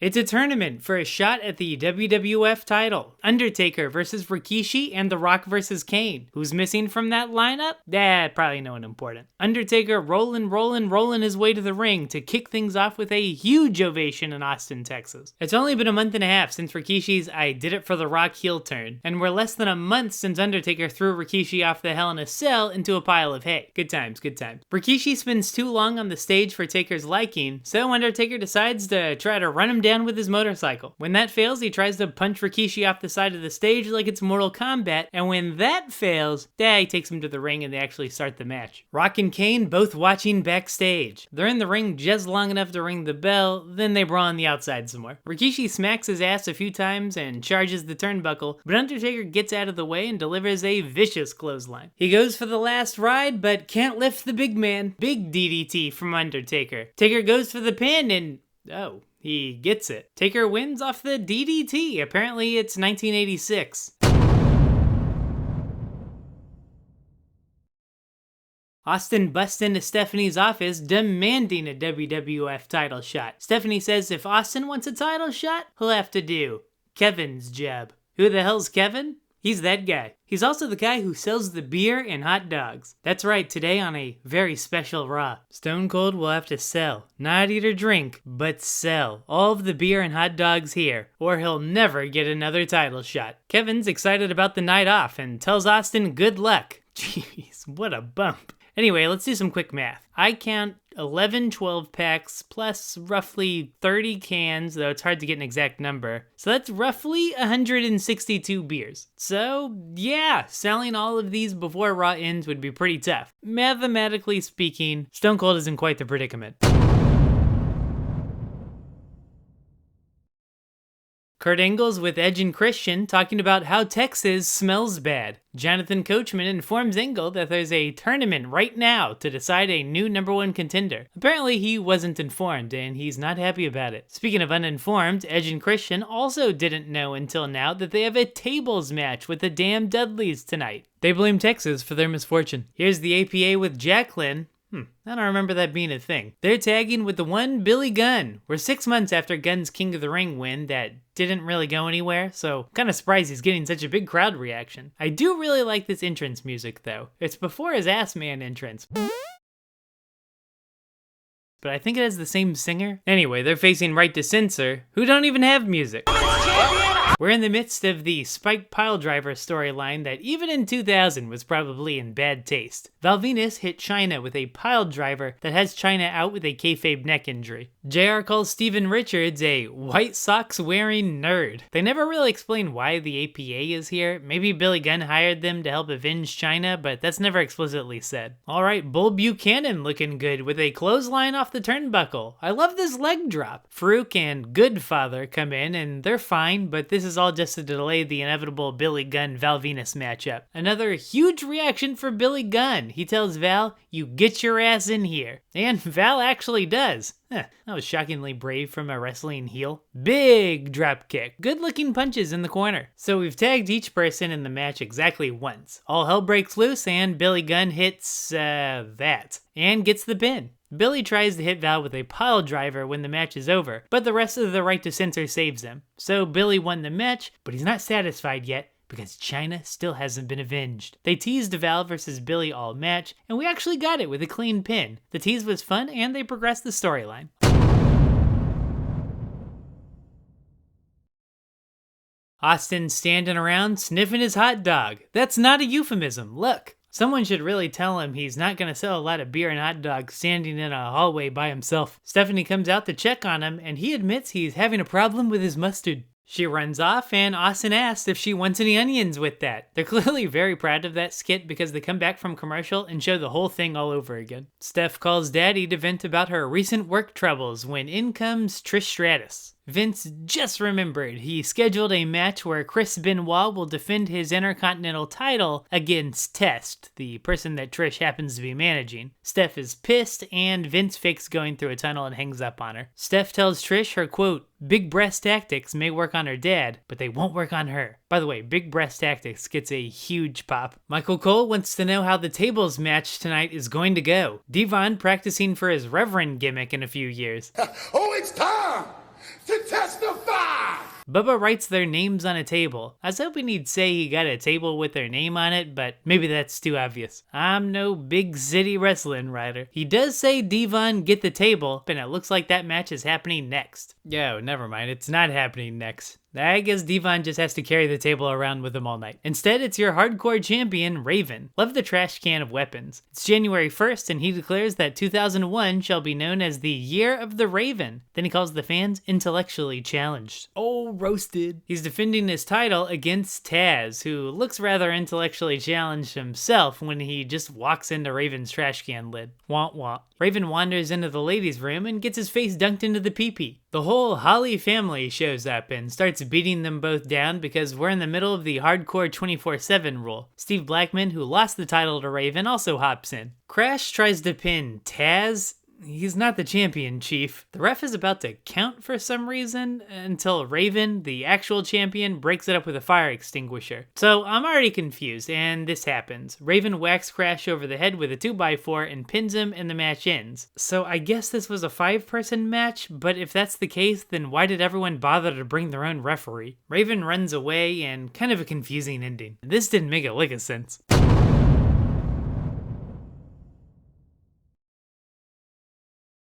It's a tournament for a shot at the WWF title. Undertaker versus Rikishi and The Rock versus Kane. Who's missing from that lineup? Probably no one important. Undertaker rolling his way to the ring to kick things off with a huge ovation in Austin, Texas. It's only been a month and a half since Rikishi's I Did It for The Rock heel turn, and we're less than a month since Undertaker threw Rikishi off the Hell in a Cell into a pile of hay. Good times, good times. Rikishi spends too long on the stage for Taker's liking, so Undertaker decides to try to run him down with his motorcycle. When that fails, he tries to punch Rikishi off the side of the stage like it's Mortal Kombat, and when that fails, he takes him to the ring and they actually start the match. Rock and Kane both watching backstage. They're in the ring just long enough to ring the bell, then they brawl on the outside some more. Rikishi smacks his ass a few times and charges the turnbuckle, but Undertaker gets out of the way and delivers a vicious clothesline. He goes for the last ride, but can't lift the big man. Big DDT from Undertaker. Taker goes for the pin and he gets it. Taker wins off the DDT. Apparently it's 1986. Austin busts into Stephanie's office demanding a WWF title shot. Stephanie says if Austin wants a title shot, he'll have to do Kevin's job. Who the hell's Kevin? He's that guy. He's also the guy who sells the beer and hot dogs. That's right, today on a very special Raw, Stone Cold will have to sell, not eat or drink, but sell all of the beer and hot dogs here, or he'll never get another title shot. Kevin's excited about the night off and tells Austin good luck. Jeez, what a bump. Anyway, let's do some quick math. I count 11 12-packs plus roughly 30 cans, though it's hard to get an exact number. So that's roughly 162 beers. So yeah, selling all of these before Raw ends would be pretty tough. Mathematically speaking, Stone Cold is in quite the predicament. Kurt Angle's with Edge and Christian talking about how Texas smells bad. Jonathan Coachman informs Angle that there's a tournament right now to decide a new #1 contender. Apparently he wasn't informed and he's not happy about it. Speaking of uninformed, Edge and Christian also didn't know until now that they have a tables match with the damn Dudleys tonight. They blame Texas for their misfortune. Here's the APA with Jacqueline. I don't remember that being a thing. They're tagging with the one Billy Gunn. We're 6 months after Gunn's King of the Ring win that didn't really go anywhere, so I'm kind of surprised he's getting such a big crowd reaction. I do really like this entrance music though. It's before his Ass Man entrance, but I think it has the same singer. Anyway, they're facing Right to Censor, who don't even have music. We're in the midst of the Spike Piledriver storyline that even in 2000 was probably in bad taste. Val Venus hit Chyna with a piledriver that has Chyna out with a kayfabe neck injury. JR calls Steven Richards a White Sox wearing nerd. They never really explain why the APA is here. Maybe Billy Gunn hired them to help avenge Chyna, but that's never explicitly said. Alright, Bull Buchanan looking good with a clothesline off the turnbuckle. I love this leg drop. Farouk and Goodfather come in and they're fine, but this is all just to delay the inevitable Billy Gunn-Val Venus matchup. Another huge reaction for Billy Gunn. He tells Val, "You get your ass in here." And Val actually does. That was shockingly brave from a wrestling heel. Big drop kick. Good looking punches in the corner. So we've tagged each person in the match exactly once. All hell breaks loose and Billy Gunn hits, that. And gets the pin. Billy tries to hit Val with a pile driver when the match is over, but the rest of the Right to Censor saves him. So Billy won the match, but he's not satisfied yet because Chyna still hasn't been avenged. They teased Val versus Billy all match, and we actually got it with a clean pin. The tease was fun, and they progressed the storyline. Austin standing around sniffing his hot dog. That's not a euphemism, look. Someone should really tell him he's not going to sell a lot of beer and hot dogs standing in a hallway by himself. Stephanie comes out to check on him, and he admits he's having a problem with his mustard. She runs off, and Austin asks if she wants any onions with that. They're clearly very proud of that skit because they come back from commercial and show the whole thing all over again. Steph calls Daddy to vent about her recent work troubles when in comes Trish Stratus. Vince just remembered he scheduled a match where Chris Benoit will defend his Intercontinental title against Test, the person that Trish happens to be managing. Steph is pissed, and Vince fakes going through a tunnel and hangs up on her. Steph tells Trish her, quote, big breast tactics may work on her dad, but they won't work on her. By the way, big breast tactics gets a huge pop. Michael Cole wants to know how the tables match tonight is going to go. Devon practicing for his Reverend gimmick in a few years. Oh, it's time! to testify. Bubba writes their names on a table. I was hoping he'd say he got a table with their name on it, but maybe that's too obvious. I'm no big city wrestling writer. He does say Devon get the table, and it looks like that match is happening next. Yo, never mind, it's not happening next. I guess Devon just has to carry the table around with him all night. Instead, it's your hardcore champion, Raven. Love the trash can of weapons. It's January 1st, and he declares that 2001 shall be known as the Year of the Raven. Then he calls the fans intellectually challenged. Oh, roasted. He's defending his title against Taz, who looks rather intellectually challenged himself when he just walks into Raven's trash can lid. Womp womp. Raven wanders into the ladies' room and gets his face dunked into the pee-pee. The whole Holly family shows up and starts beating them both down because we're in the middle of the hardcore 24/7 rule. Steve Blackman, who lost the title to Raven, also hops in. Crash tries to pin Taz. He's not the champion, Chief. The ref is about to count for some reason until Raven, the actual champion, breaks it up with a fire extinguisher. So I'm already confused, and this happens. Raven whacks Crash over the head with a 2x4 and pins him, and the match ends. So I guess this was a 5-person match, but if that's the case, then why did everyone bother to bring their own referee? Raven runs away, and kind of a confusing ending. This didn't make a lick of sense.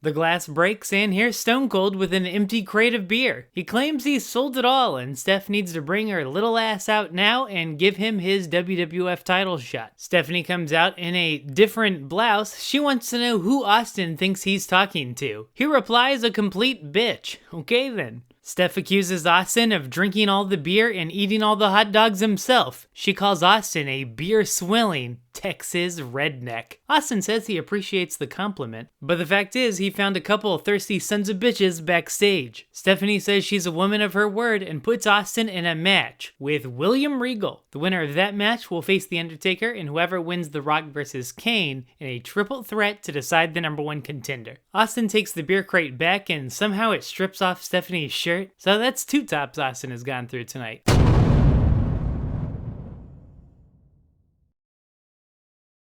The glass breaks, and here's Stone Cold with an empty crate of beer. He claims he's sold it all, and Steph needs to bring her little ass out now and give him his WWF title shot. Stephanie comes out in a different blouse. She wants to know who Austin thinks he's talking to. He replies, a complete bitch. Okay then. Steph accuses Austin of drinking all the beer and eating all the hot dogs himself. She calls Austin a beer-swilling Texas redneck. Austin says he appreciates the compliment, but the fact is he found a couple of thirsty sons of bitches backstage. Stephanie says she's a woman of her word and puts Austin in a match with William Regal. The winner of that match will face The Undertaker, and whoever wins The Rock versus Kane in a triple threat to decide the #1 contender. Austin takes the beer crate back, and somehow it strips off Stephanie's shirt. So that's 2 tops Austin has gone through tonight.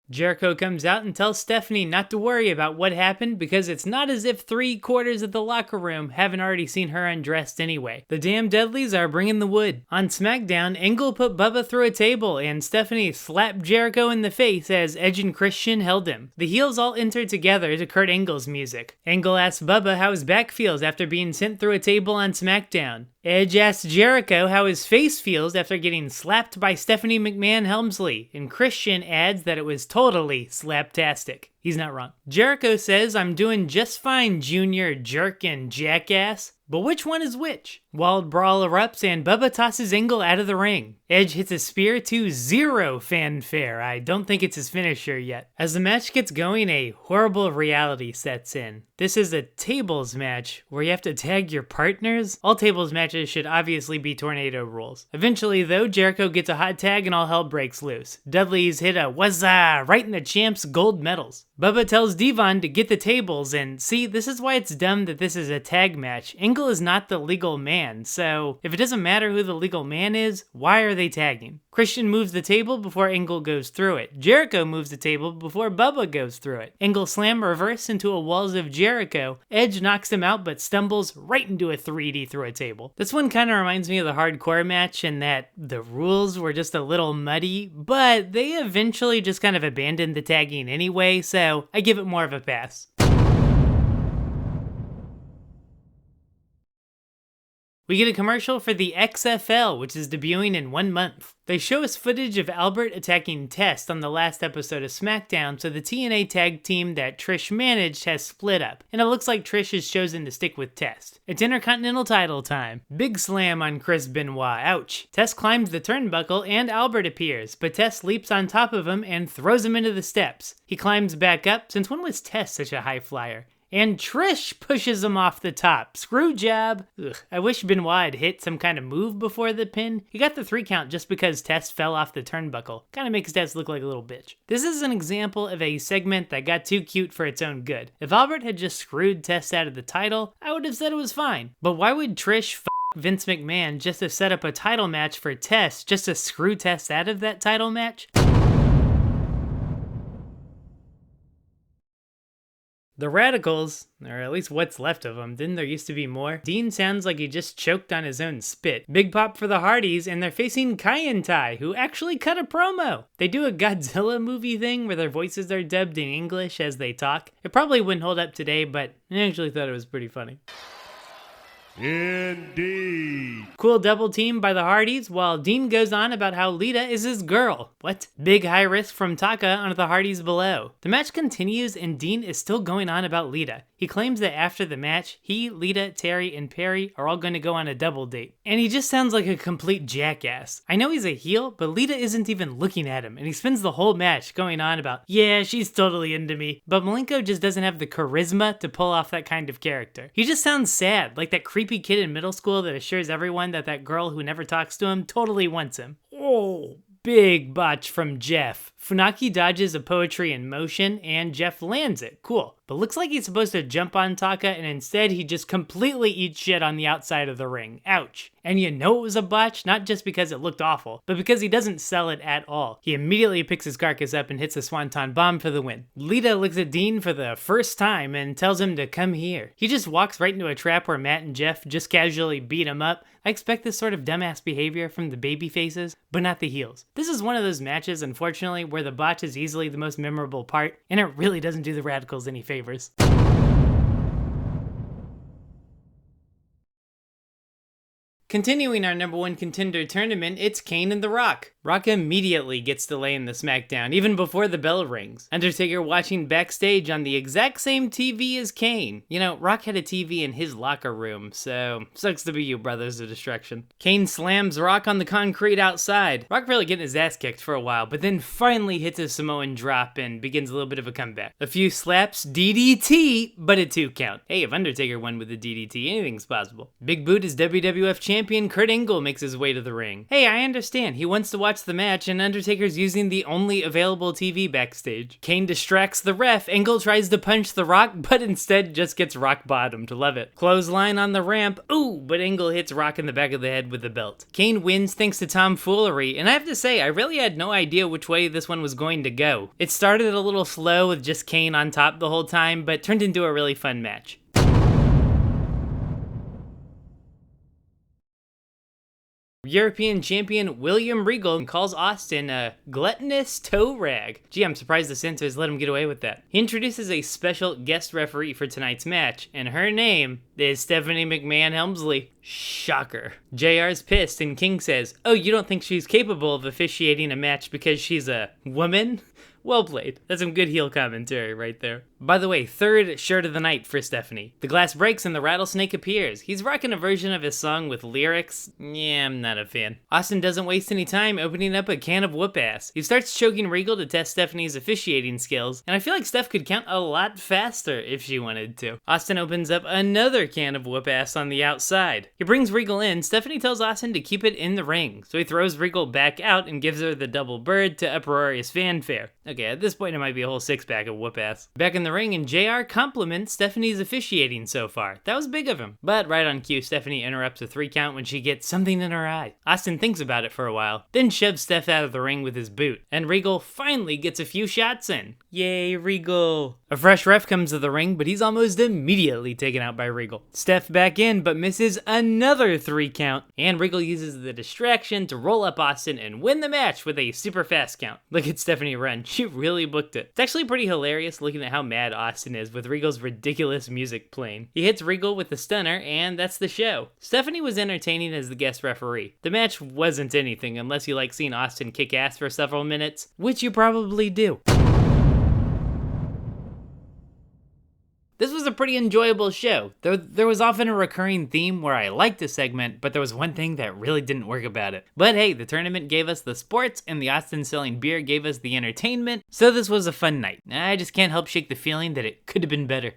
Jericho comes out and tells Stephanie not to worry about what happened because it's not as if 3/4 of the locker room haven't already seen her undressed anyway. The damn Dudleys are bringing the wood. On SmackDown, Angle put Bubba through a table and Stephanie slapped Jericho in the face as Edge and Christian held him. The heels all enter together to Kurt Angle's music. Angle asks Bubba how his back feels after being sent through a table on SmackDown. Edge asks Jericho how his face feels after getting slapped by Stephanie McMahon Helmsley, and Christian adds that it was totally slaptastic. He's not wrong. Jericho says, I'm doing just fine, Junior jerk and jackass. But which one is which? Wild brawl erupts and Bubba tosses Angle out of the ring. Edge hits a spear to zero fanfare. I don't think it's his finisher yet. As the match gets going, a horrible reality sets in. This is a tables match where you have to tag your partners. All tables matches should obviously be tornado rules. Eventually though, Jericho gets a hot tag and all hell breaks loose. Dudley's hit a wazza right in the champ's gold medals. Bubba tells Devon to get the tables, and see, this is why it's dumb that this is a tag match. Angle is not the legal man, so if it doesn't matter who the legal man is, why are they tagging? Christian moves the table before Angle goes through it. Jericho moves the table before Bubba goes through it. Angle slam reverse into a walls of Jericho. Edge knocks him out but stumbles right into a 3D through a table. This one kind of reminds me of the hardcore match in that the rules were just a little muddy, but they eventually just kind of abandoned the tagging anyway, so I give it more of a pass. We get a commercial for the XFL, which is debuting in 1 month. They show us footage of Albert attacking Test on the last episode of SmackDown, so the TNA tag team that Trish managed has split up, and it looks like Trish has chosen to stick with Test. It's Intercontinental title time. Big slam on Chris Benoit, ouch. Test climbs the turnbuckle and Albert appears, but Test leaps on top of him and throws him into the steps. He climbs back up, since when was Test such a high flyer? And Trish pushes him off the top. Screw job. Ugh, I wish Benoit had hit some kind of move before the pin. He got the 3 count just because Test fell off the turnbuckle. Kinda makes Test look like a little bitch. This is an example of a segment that got too cute for its own good. If Albert had just screwed Test out of the title, I would have said it was fine. But why would Trish Vince McMahon just to set up a title match for Test just to screw Test out of that title match? The Radicals, or at least what's left of them, didn't there used to be more? Dean sounds like he just choked on his own spit. Big pop for the Hardys, and they're facing Kane, who actually cut a promo. They do a Godzilla movie thing where their voices are dubbed in English as they talk. It probably wouldn't hold up today, but I actually thought it was pretty funny. Indeed. Cool double team by the Hardys, while Dean goes on about how Lita is his girl. What? Big high risk from Taka onto the Hardys below. The match continues and Dean is still going on about Lita. He claims that after the match, he, Lita, Terry, and Perry are all going to go on a double date. And he just sounds like a complete jackass. I know he's a heel, but Lita isn't even looking at him, and he spends the whole match going on about, yeah, she's totally into me. But Malenko just doesn't have the charisma to pull off that kind of character. He just sounds sad, like that creepy kid in middle school that assures everyone that that girl who never talks to him totally wants him. Oh, big botch from Jeff. Funaki dodges a poetry in motion, and Jeff lands it. Cool. But looks like he's supposed to jump on Taka, and instead he just completely eats shit on the outside of the ring. Ouch. And you know it was a botch, not just because it looked awful, but because he doesn't sell it at all. He immediately picks his carcass up and hits a swanton bomb for the win. Lita looks at Dean for the first time and tells him to come here. He just walks right into a trap where Matt and Jeff just casually beat him up. I expect this sort of dumbass behavior from the baby faces, but not the heels. This is one of those matches, unfortunately, where the botch is easily the most memorable part, and it really doesn't do the Radicals any favors. Continuing our number one contender tournament, it's Kane and The Rock. Rock immediately gets to lay in the SmackDown, even before the bell rings. Undertaker watching backstage on the exact same TV as Kane. You know, Rock had a TV in his locker room, so sucks to be you, Brothers of Destruction. Kane slams Rock on the concrete outside. Rock really getting his ass kicked for a while, but then finally hits a Samoan drop and begins a little bit of a comeback. A few slaps, DDT, but a 2 count. Hey, if Undertaker won with a DDT, anything's possible. Big Boot is WWF champion. Kurt Angle makes his way to the ring. Hey, I understand. He wants to watch the match, and Undertaker's using the only available TV backstage. Kane distracts the ref. Angle tries to punch The Rock, but instead just gets rock bottomed. Love it. Clothesline on the ramp. Ooh, but Angle hits Rock in the back of the head with the belt. Kane wins thanks to tomfoolery, and I have to say, I really had no idea which way this one was going to go. It started a little slow with just Kane on top the whole time, but turned into a really fun match. European champion William Regal calls Austin a gluttonous toe rag. Gee, I'm surprised the censors let him get away with that. He introduces a special guest referee for tonight's match, and her name is Stephanie McMahon Helmsley. Shocker. JR's pissed, and King says, oh, you don't think she's capable of officiating a match because she's a woman? Well played. That's some good heel commentary right there. By the way, third shirt of the night for Stephanie. The glass breaks and the rattlesnake appears. He's rocking a version of his song with lyrics. Yeah, I'm not a fan. Austin doesn't waste any time opening up a can of whoop ass. He starts choking Regal to test Stephanie's officiating skills, and I feel like Steph could count a lot faster if she wanted to. Austin opens up another can of whoop ass on the outside. He brings Regal in. Stephanie tells Austin to keep it in the ring, so he throws Regal back out and gives her the double bird to uproarious fanfare. Okay, at this point it might be a whole 6-pack of whoop ass. Back in the ring, and JR compliments Stephanie's officiating so far. That was big of him. But right on cue, Stephanie interrupts a 3 count when she gets something in her eye. Austin thinks about it for a while, then shoves Steph out of the ring with his boot, and Regal finally gets a few shots in. Yay, Regal. A fresh ref comes to the ring, but he's almost immediately taken out by Regal. Steph back in, but misses another 3 count, and Regal uses the distraction to roll up Austin and win the match with a super fast count. Look at Stephanie run. She really booked it. It's actually pretty hilarious looking at how mad Austin is with Regal's ridiculous music playing. He hits Regal with the stunner, and that's the show. Stephanie was entertaining as the guest referee. The match wasn't anything unless you like seeing Austin kick ass for several minutes, which you probably do. This was a pretty enjoyable show. There was often a recurring theme where I liked a segment, but there was one thing that really didn't work about it. But hey, the tournament gave us the sports, and the Austin selling beer gave us the entertainment, so this was a fun night. I just can't help shake the feeling that it could have been better.